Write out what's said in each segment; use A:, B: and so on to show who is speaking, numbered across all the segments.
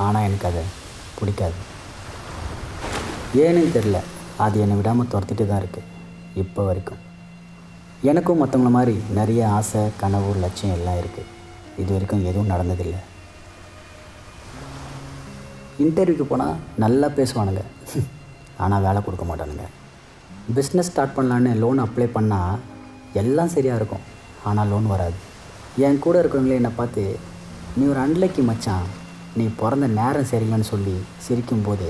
A: ஆனால் எனக்கு அது பிடிக்காது. ஏன்னு தெரில, அது என்னை விடாமல் துரத்திட்டு தான் இருக்குது இப்போ வரைக்கும். எனக்கும் மற்றவங்கள மாதிரி நிறைய ஆசை, கனவு, லட்சியம் எல்லாம் இருக்குது. இது வரைக்கும் எதுவும் நடந்ததில்லை. இன்டர்வியூக்கு போனால் நல்லா பேசுவானுங்க, ஆனால் வேலை கொடுக்க மாட்டானுங்க. பிஸ்னஸ் ஸ்டார்ட் பண்ணலான்னு லோன் அப்ளை பண்ணால் எல்லாம் சரியாக இருக்கும், ஆனால் லோன் வராது. என் கூட இருக்கிறவங்களே என்னை பார்த்து நீ ஒரு அன்லக்கி மச்சான், நீ பிறந்த நேரம் சரியில்லைன்னு சொல்லி சிரிக்கும்போது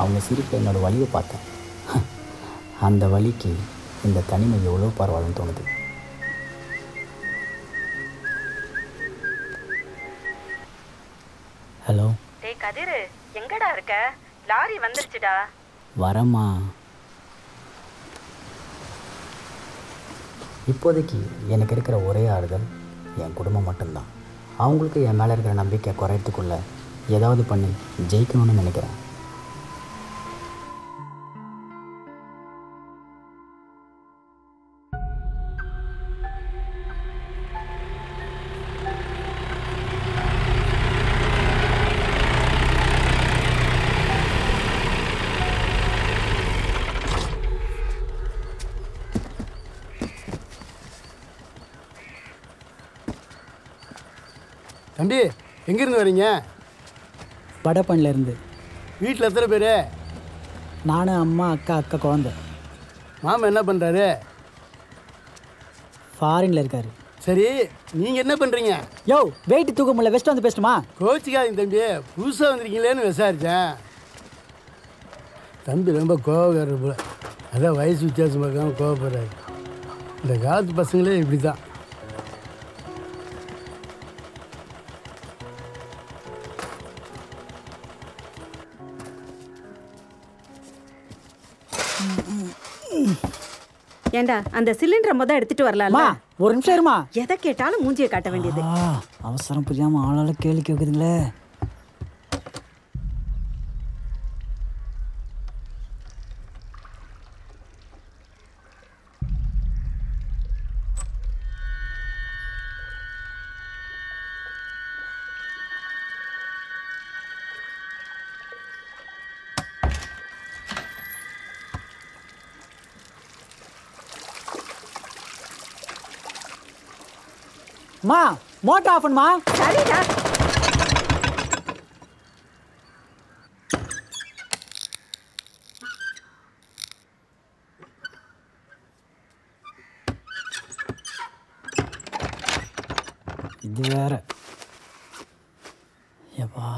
A: அவங்க சிரிப்பை என்னோடய வலியை பார்த்தேன். அந்த வலிக்கு இந்த தனிமை எவ்வளோ பரவாயில்லன்னு தோணுது. ஹலோ.
B: டேய் கதிர், எங்கடா இருக்க? லாரி வந்துருச்சுடா.
A: வரமா. இப்போதைக்கு எனக்கு இருக்கிற ஒரே ஆறுதல் என் குடும்பம் மட்டும்தான். அவங்களுக்கு என் மேலே இருக்கிற நம்பிக்கை குறையறதுக்குள்ளே ஏதாவது பண்ணி ஜெயிக்கணும்னு நினைக்கிறேன்.
C: தம்பி, எங்கேருந்து வரீங்க?
A: வடபழனிலேருந்து.
C: வீட்டில் எத்தனை பேர்?
A: நானும், அம்மா, அக்கா, குழந்தை.
C: மாமா என்ன பண்ணுறாரு?
A: ஃபாரினில் இருக்கார்.
C: சரி, நீங்கள் என்ன பண்ணுறீங்க?
A: யோ, வெயிட் தூக்க முடியல, வெஸ்ட் வந்து பேசணுமா?
C: கோச்சிக்காதீங்க தம்பி, புதுசாக வந்திருக்கீங்களேன்னு விசாரித்தேன். தம்பி ரொம்ப கோவக்காரர் போல, அதான் வயசு வித்தியாசம் பார்க்காம கோவப்படுறாரு. இந்த காலத்து பசங்களே இப்படி தான்.
B: ஏண்டா, அந்த சிலிண்டரை எடுத்துட்டு வரலாம்ல?
A: ஒரு நிமிஷம் இருமா.
B: எதை கேட்டாலும் மூஞ்சியை காட்ட வேண்டியது.
A: அவசரம் புரியாமல் ஆளால கேள்வி கேட்குதுங்களே. மா, மோட்டர் ஆஃப் பண்ணுமா?
B: சரிடா.
A: இது வேற. எப்பா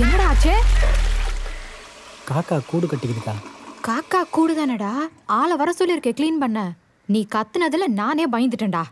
D: என்னடா ஆச்சு?
A: காக்கா கூடு கட்டிக்குதுக்கா.
D: காக்கா கூடு தானடா, ஆளை வர சொல்லியிருக்கேன் க்ளீன் பண்ண. நீ கத்துனதுல நானே பயந்துட்டேன்டா.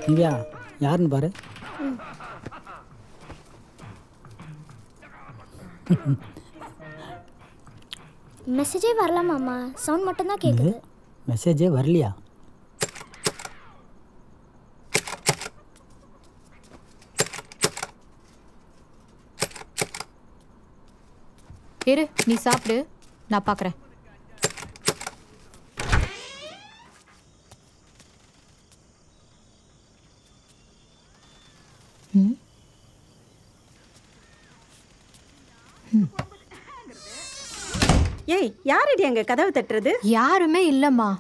D: திவ்யா, யாருன்னு பாரு.
E: மெசேஜே வரல மாமா, சவுண்ட் மட்டும் தான் கேக்குது.
A: மெசேஜே வரலையா?
D: இரு, நீ சாப்பிடு, நான் பார்க்குறேன்.
B: ஏய் யாரடி அங்க கதவு தட்டுறது?
D: யாருமே இல்லம்மா.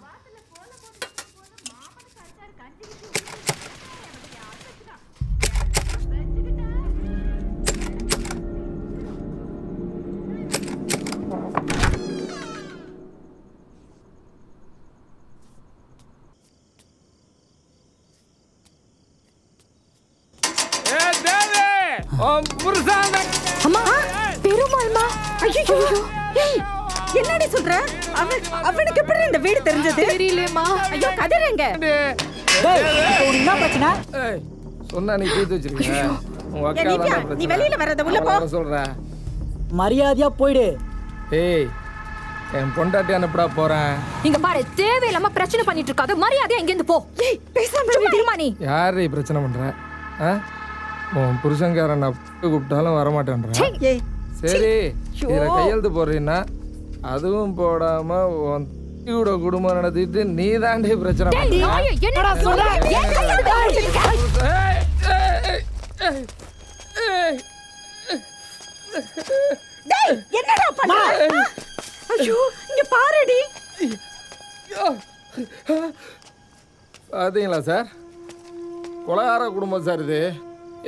B: அம்மா பெருமாள்மா. ஐயோ என்னடி சொல்ற? அவனுக்கு எப்படி இந்த வீடு தெரிஞ்சது?
D: தெரியலம்மா.
B: ஐயோ கதிரங்க.
A: என்ன பிரச்சனை?
F: சொன்னா நீ தீர்த்து வச்சிருக்கீங்க. உங்க அக்கா தான் பிரச்சனை.
B: நீ வெளியில வரத உள்ள போ.
F: சொல்ற.
A: மரியாதையா போய்டு.
F: ஏய் என் பொண்டாட்டி அனுப்புடா போறேன்.
D: இங்க பாரு, தேவையில்லாம பிரச்சனை பண்ணிட்டு இருக்காத. மரியாதையா இங்க இருந்து போ.
B: ஏய் பேசாம இருடி.
D: நீ
F: யாரு பிரச்சனை பண்ற? உன் புருஷன்காரன் நான் கூப்பிட்டாலும் வரமாட்டேன்ற.
B: ஏய்
F: சரி இதுல கையெழுத்து போடுறீன்னா அதுவும் போடாம உன் கூட குடும்பம் நடத்திட்டு நீ தாண்டி பிரச்சனை
D: என்னடா சொல்ற?
B: டேய் என்னடா பண்ற? ஐயோ இங்க பாருடி.
F: பாத்தீங்களா சார், கொலகார குடும்பம் சார் இது.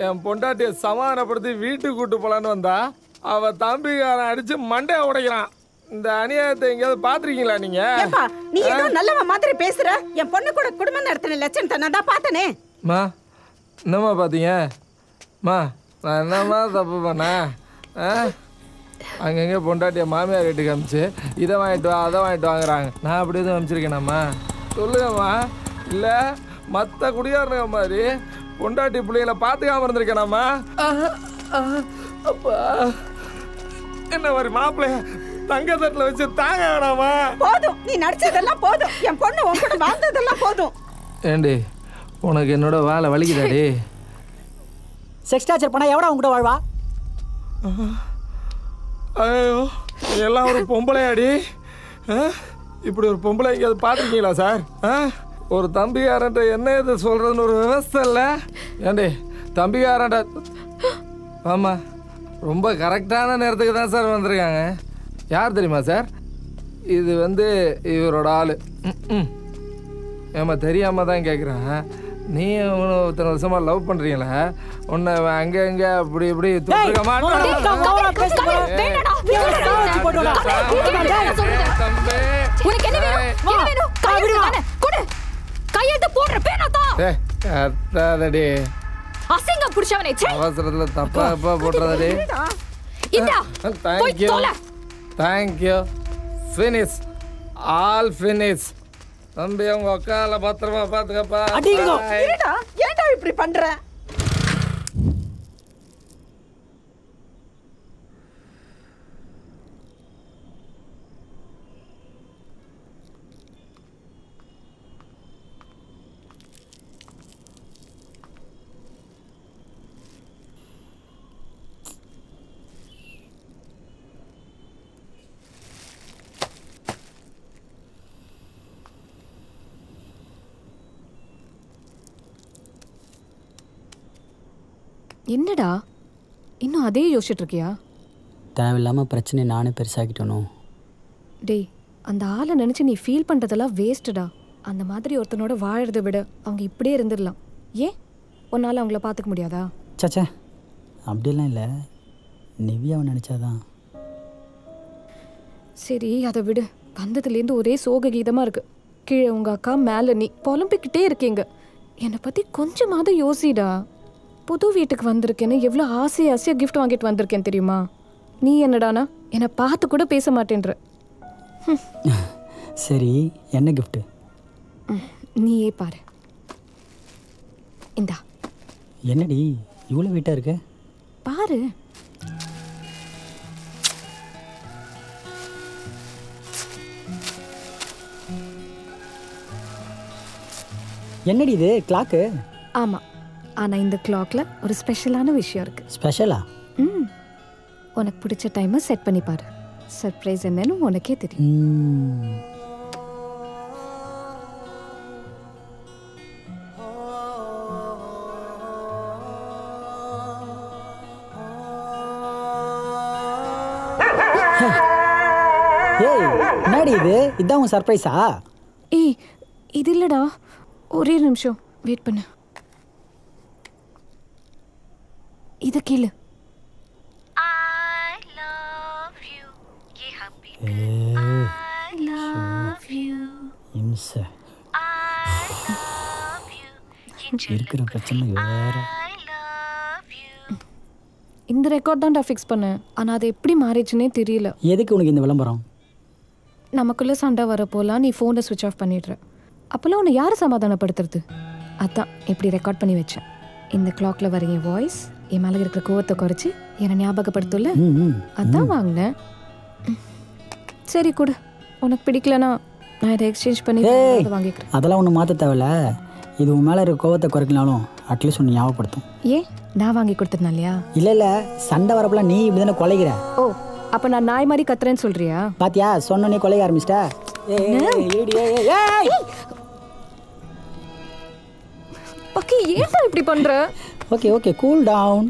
F: என் பொண்டாட்டியை சமாதானப்படுத்தி வீட்டுக்கு கூட்டு போலான்னு வந்தா அவ தம்பிக்காரன் அடிச்சு மண்டைய உடைக்கிறான். இந்த அநியாயத்தை எங்கேயாவது பாத்திருக்கீங்களா நீங்க?
B: ஏப்பா நீ ஏதோ நல்லவ மாதிரி பேசுற. என் பொண்ணு கூட குடும்பம் நடத்தின லட்சணத்தை நான் தான் பார்த்தனே.
F: மா என்னம்மா பார்த்தீங்க? மா நான் என்னம்மா தப்பு பண்ணேன்? அங்கங்கே பொண்டாட்டியை மாமியார் வீட்டுக்கு அமிச்சு இதை வாங்கிட்டு வா அதை வாங்கிட்டு வாங்குறாங்க. நான் அப்படி எதுவும் அனுப்பிச்சிருக்கேனாம்மா? சொல்லுங்கம்மா. இல்லை மற்ற குடியாருங்க மாதிரி பொண்டாட்டி பிள்ளைங்களை பார்த்துக்காம இருந்திருக்கேனாம்மா? அப்பா என்ன மாதிரி மாப்பிள்ளைய தங்க தட்டில் வச்சு தாங்க வேணாமா?
B: போதும், நீ நடிச்சதெல்லாம் போதும். என் பொண்ணு உன் கூட வாழ்ந்ததெல்லாம் போதும்.
F: ஏண்டி உனக்கு என்னோட வேலை வலிக்குதாடி?
A: செக்ஸ் டார்ச்சர் பண்ணா எவடா உன் கூட வாழ்வா?
F: ஐயோ எல்லாம் ஒரு பொம்பளையாடி. இப்படி ஒரு பொம்பளை எங்கேயாவது பார்த்துருக்கீங்களா சார்? ஒரு தம்பிக்காரன்ட்ட என்ன இது சொல்கிறதுன்னு ஒரு விவசாயம் இல்லை. ஏண்டி தம்பிக்காரன்ட்ட ஆமாம் ரொம்ப கரெக்டான நேரத்துக்கு தான் சார் வந்திருக்காங்க. யார் தெரியுமா சார்? இது இவரோட ஆள். ஏமா தெரியாமல் தான் கேட்குறேன். நீ இத்தனை வருஷமாக லவ் பண்ணுறீங்களா? உன்னை அங்கே அங்கே அப்படி இப்படி தூக்க மாட்டேன். அவசரத்துல தப்பா தப்பா போட்டுறதடி. Thank you thank you. Finish all finish. தம்பி உங்க அக்கால பத்திரமா பாத்துக்கப்பா.
B: ஏன்டா இப்படி பண்ற?
G: என்னடா இன்னும் அதே யோசிச்சுட்டு இருக்கியா?
A: தேவையில்லாமல் பிரச்சனை நானே பெருசாகிட்டணும்.
G: டேய் அந்த ஆளை நினச்சி நீ ஃபீல் பண்ணுறதெல்லாம் வேஸ்ட்டுடா. அந்த மாதிரி ஒருத்தனோட வாழறதை விட அவங்க இப்படியே இருந்துடலாம். ஏன் உன்னால் அவங்கள பார்த்துக்க முடியாதா?
A: சச்சா அப்படிலாம் இல்லை, நிவ்யாவை நினச்சாதான்.
G: சரி அதை விடு. வந்ததுலேருந்து ஒரே சோக கீதமாக இருக்குது. கீழே உங்கள் அக்கா மேலே நீ புலம்பிக்கிட்டே இருக்கீங்க. என்னை பற்றி கொஞ்சமாவது யோசிடா. புது வீட்டுக்கு வந்திருக்கேன்னு எவ்வளோ ஆசையாக கிஃப்ட் வாங்கிட்டு வந்திருக்கேன் தெரியுமா? நீ என்னடானா என்னை பார்த்து கூட பேச மாட்டேன்ற.
A: சரி என்ன கிஃப்ட்டு?
G: நீயே பாரு. இந்தா.
A: என்னடி இவ்வளோ வெயிட்டாக இருக்க?
G: பாரு.
A: என்னடி இது கிளாக்கு?
G: ஆமாம், ஆனால் இந்த கிளாக்ல ஒரு ஸ்பெஷலான விஷயம் இருக்கு.
A: ஸ்பெஷலா?
G: உனக்கு பிடிச்ச டைமை செட் பண்ணி பாரு. சர்ப்ரைஸ் என்னன்னு உனக்கே தெரியும்.
A: என்னடி இது? இதான் உன் சர்ப்ரைஸா?
G: ஏய் இது இல்லடா, ஒரே நிமிஷம் வெயிட் பண்ணு. இத கேளு.
A: இருக்கிற பிரச்சனை வேற.
G: இந்த ரெக்கார்ட் தான்டா ஃபிக்ஸ் பண்ணேன். ஆனால் அது எப்படி மாறிச்சுன்னே தெரியல.
A: எதுக்கு உனக்கு இந்த விளம்பரம்?
G: நமக்குள்ளே சண்டை வரப்போலாம் நீ ஃபோனை ஸ்விட்ச் ஆஃப் பண்ணிடுற. அப்போல்லாம் உன்னை யார் சமாதானப்படுத்துறது? அதான் இப்படி ரெக்கார்ட் பண்ணி வச்சேன். இந்த கிளாக்ல வர என் வாய்ஸ் என் மேலே இருக்கிற கோவத்தை குறைச்சி என்னை ஞாபகப்படுத்தல. அதான் வாங்கினேன். சரி கொடு. உனக்கு பிடிக்கலனா நான் இதை எக்ஸ்சேஞ்ச் பண்ணி வாங்கிக்கிறேன்.
A: அதெல்லாம் ஒன்றும் மாற்ற தேவையில்ல. இது உன் மேலே இருக்க கோவத்தை குறைக்கலாலும் அட்லீஸ்ட் ஒன்று ஞாபகப்படுத்தும்.
G: ஏன் நான் வாங்கி கொடுத்ததுனா இல்லையா?
A: இல்லை சண்டை வரப்பெல்லாம் நீ இப்படி தானே கொலைகிற.
G: ஓ அப்போ நான் நாய் மாதிரி கத்துறேன்னு சொல்றியா?
A: பாத்தியா சொன்னே கொலைய ஆரம்பிச்சிட்டா.
G: பக்கி ஏன்டா இப்படி பண்ற?
A: Okay cool down.